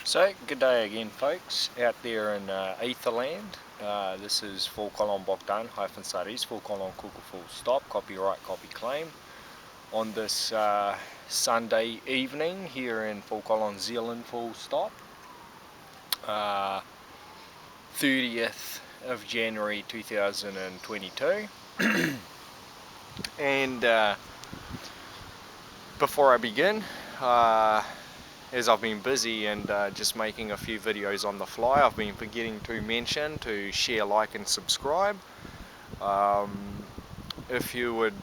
So, good day again folks, out there in Etherland. This is Bogdan-Saris, Kuku full stop, copyright, copy claim. On this Sunday evening here in Zealand full stop. 30th of January 2022. And before I begin, as I've been busy and just making a few videos on the fly, I've been forgetting to mention to share, like and subscribe. If you would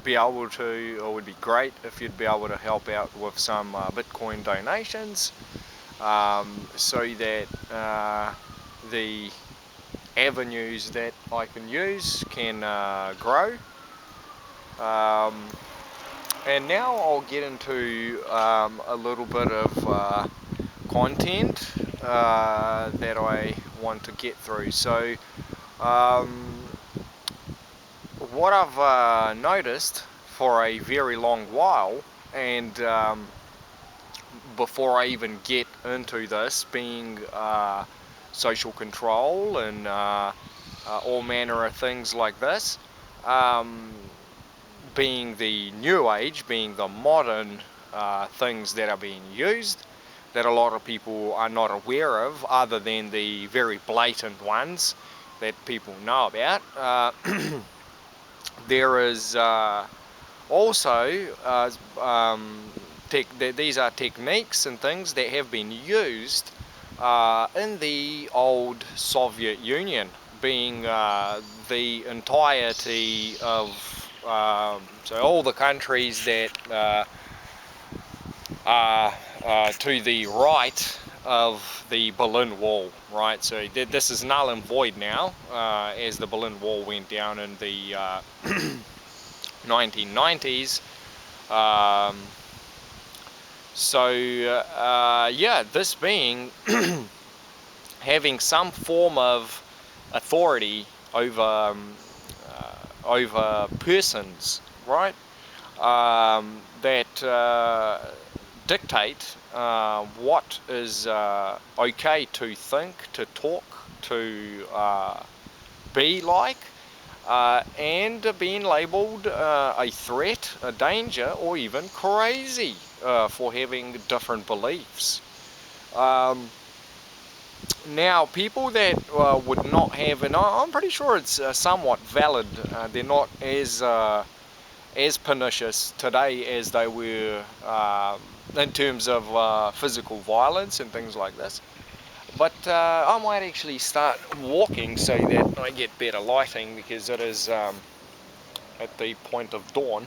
be able to, or would be great if you'd be able to help out with some Bitcoin donations, so that the avenues that I can use can grow. And now I'll get into a little bit of content that I want to get through. So what I've noticed for a very long while, and before I even get into this, being social control and all manner of things like this, being the new age, being the modern things that are being used, that a lot of people are not aware of, other than the very blatant ones that people know about. There is also these are techniques and things that have been used in the old Soviet Union, being the entirety of so all the countries that are to the right of the Berlin Wall, right? So this is null and void now, as the Berlin Wall went down in the 1990s. Yeah, this being having some form of authority over over persons, right? That dictate what is okay to think, to talk, to be like, and being labelled a threat, a danger, or even crazy for having different beliefs. Now, people that would not have, and I'm pretty sure it's somewhat valid, they're not as pernicious today as they were in terms of physical violence and things like this. But I might actually start walking so that I get better lighting, because it is at the point of dawn.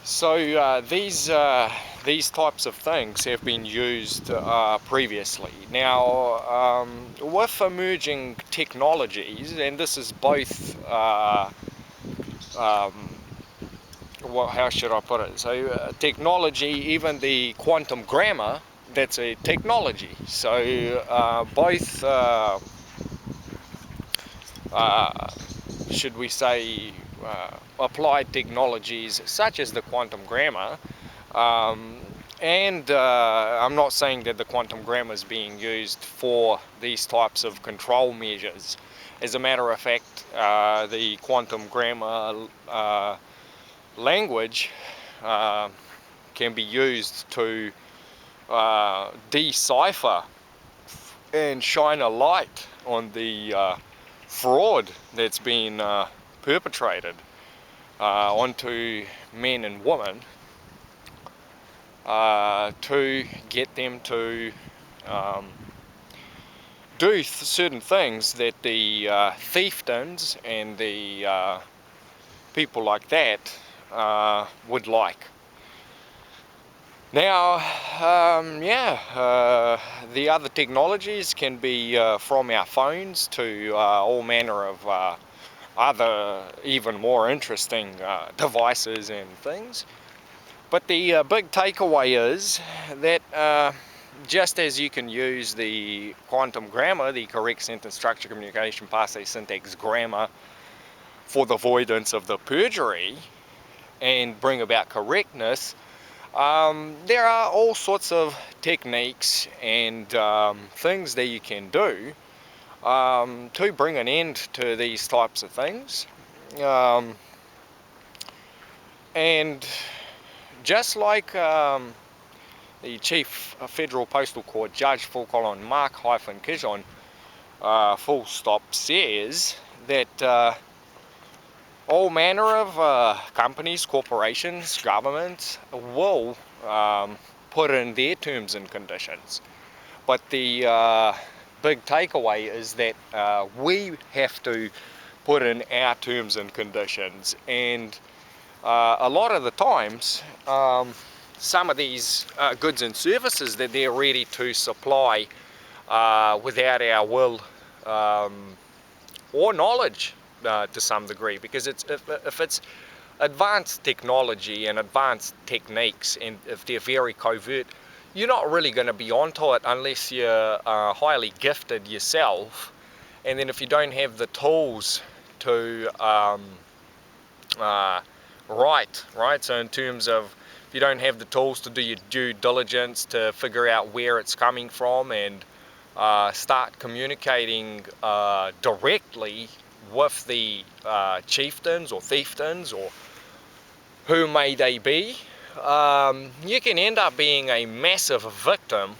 So these types of things have been used previously. Now, with emerging technologies, and this is both, how should I put it? So technology, even the quantum grammar, that's a technology. So both, should we say, applied technologies such as the quantum grammar, and I'm not saying that the quantum grammar is being used for these types of control measures. As a matter of fact, the quantum grammar language can be used to decipher and shine a light on the fraud that's been perpetrated onto men and women, to get them to do certain things that the fiefdoms and the people like that would like. Now, the other technologies can be from our phones to all manner of other even more interesting devices and things. But the big takeaway is that just as you can use the quantum grammar, the correct sentence structure, communication, passe, syntax, grammar, for the avoidance of the perjury and bring about correctness, There are all sorts of techniques and things that you can do to bring an end to these types of things. And just like the Chief Federal Postal Court Judge full colon Mark-Kijon full stop says that all manner of companies, corporations, governments will put in their terms and conditions. But the big takeaway is that we have to put in our terms and conditions. And a lot of the times, some of these goods and services that they're ready to supply without our will or knowledge to some degree, because if it's advanced technology and advanced techniques, and if they're very covert, you're not really going to be onto it unless you're highly gifted yourself. And then if you don't have the tools to right, so in terms of, if you don't have the tools to do your due diligence to figure out where it's coming from and start communicating directly with the chieftains or fiefdoms or who may they be, you can end up being a massive victim.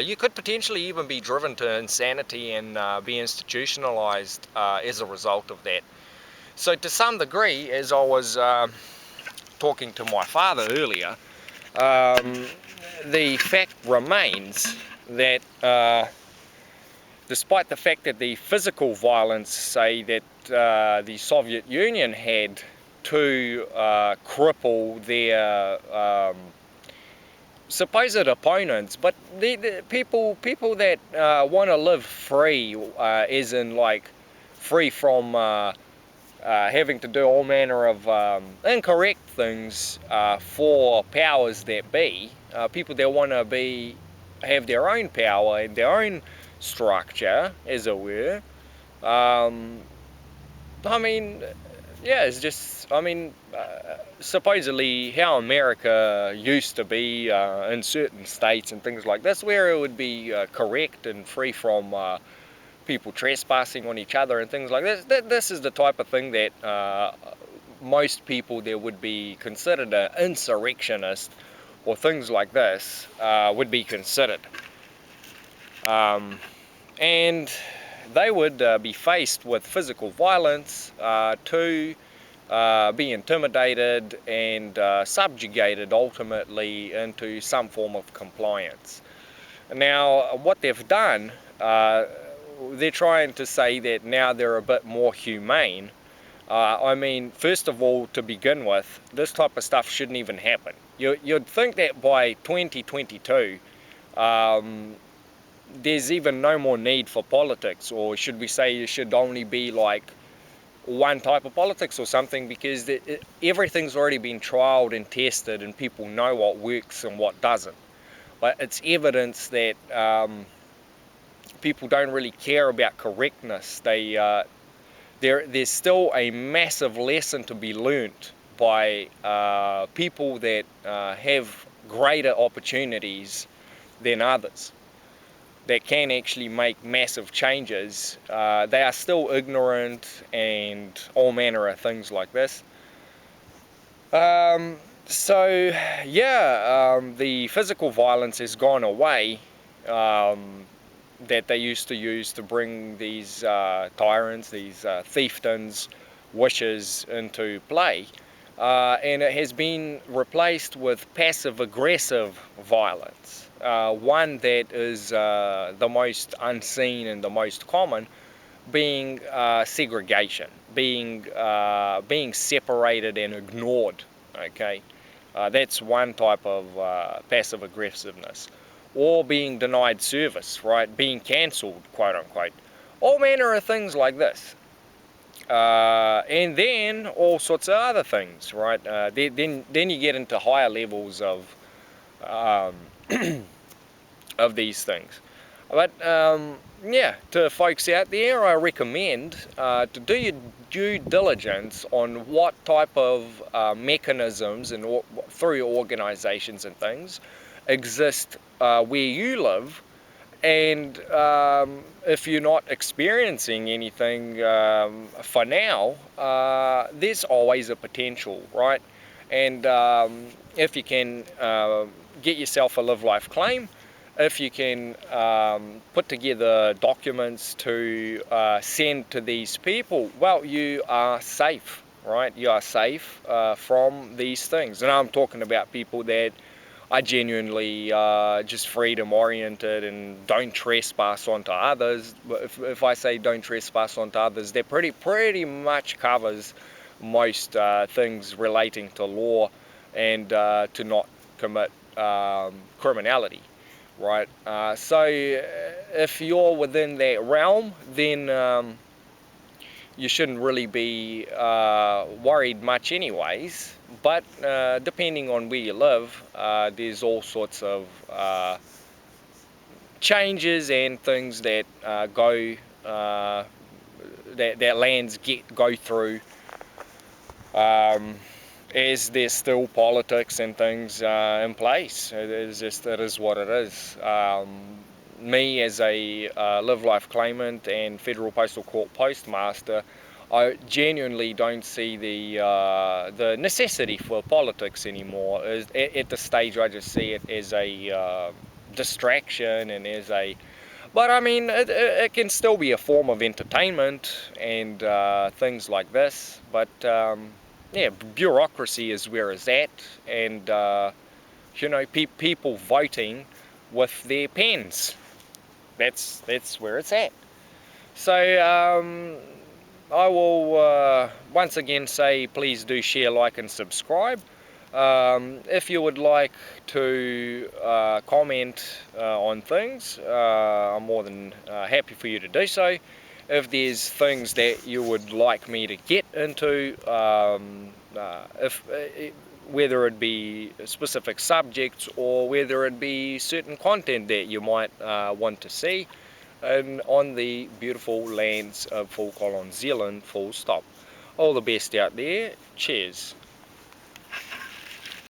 You could potentially even be driven to insanity and be institutionalized as a result of that. So to some degree, as I was talking to my father earlier, the fact remains that despite the fact that the physical violence, say, that the Soviet Union had to cripple their supposed opponents, but the people that want to live free, as in like free from having to do all manner of incorrect things for powers that be, people that want to have their own power and their own structure, as it were. I mean, yeah, it's just, I mean, supposedly how America used to be in certain states and things like this, where it would be correct and free from people trespassing on each other and things like this. This is the type of thing that most people that would be considered an insurrectionist or things like this would be considered. And they would be faced with physical violence to be intimidated and subjugated ultimately into some form of compliance. Now, what they've done, they're trying to say that now they're a bit more humane. I mean, first of all, to begin with, this type of stuff shouldn't even happen. You'd think that by 2022, there's even no more need for politics, or should we say it should only be like one type of politics or something, because everything's already been trialed and tested and people know what works and what doesn't. But it's evidence that people don't really care about correctness. There's still a massive lesson to be learnt by people that have greater opportunities than others, that can actually make massive changes. They are still ignorant and all manner of things like this. So yeah, the physical violence has gone away that they used to use to bring these tyrants, these fiefdoms' wishes into play. And it has been replaced with passive-aggressive violence. One that is the most unseen and the most common, being segregation, being separated and ignored. Okay, that's one type of passive aggressiveness, or being denied service, right? Being cancelled, quote unquote. All manner of things like this. And then all sorts of other things, right? Then you get into higher levels of of these things. But yeah, to folks out there, I recommend to do your due diligence on what type of mechanisms and through your organisations and things exist where you live. And if you're not experiencing anything for now, there's always a potential, right? And if you can get yourself a live life claim, if you can put together documents to send to these people, well, you are safe, right? You are safe from these things. And I'm talking about people that are genuinely just freedom oriented and don't trespass onto others. If I say don't trespass onto others, that pretty much covers most things relating to law and to not commit criminality, right? So if you're within that realm, then you shouldn't really be worried much anyways. But depending on where you live, there's all sorts of changes and things that that lands go through, as there's still politics and things in place. It is what it is. Me as a live life claimant and Federal Postal Court postmaster, I genuinely don't see the necessity for politics anymore. At the stage, I just see it as a distraction and as a. But I mean, it can still be a form of entertainment and things like this. But yeah, bureaucracy is where it's at, and you know, people voting with their pens. That's where it's at. So I will once again say, please do share, like, and subscribe. If you would like to comment on things, I'm more than happy for you to do so. If there's things that you would like me to get into, if whether it be specific subjects or whether it be certain content that you might want to see, and on the beautiful lands of Full Colon Zealand, full stop. All the best out there. Cheers.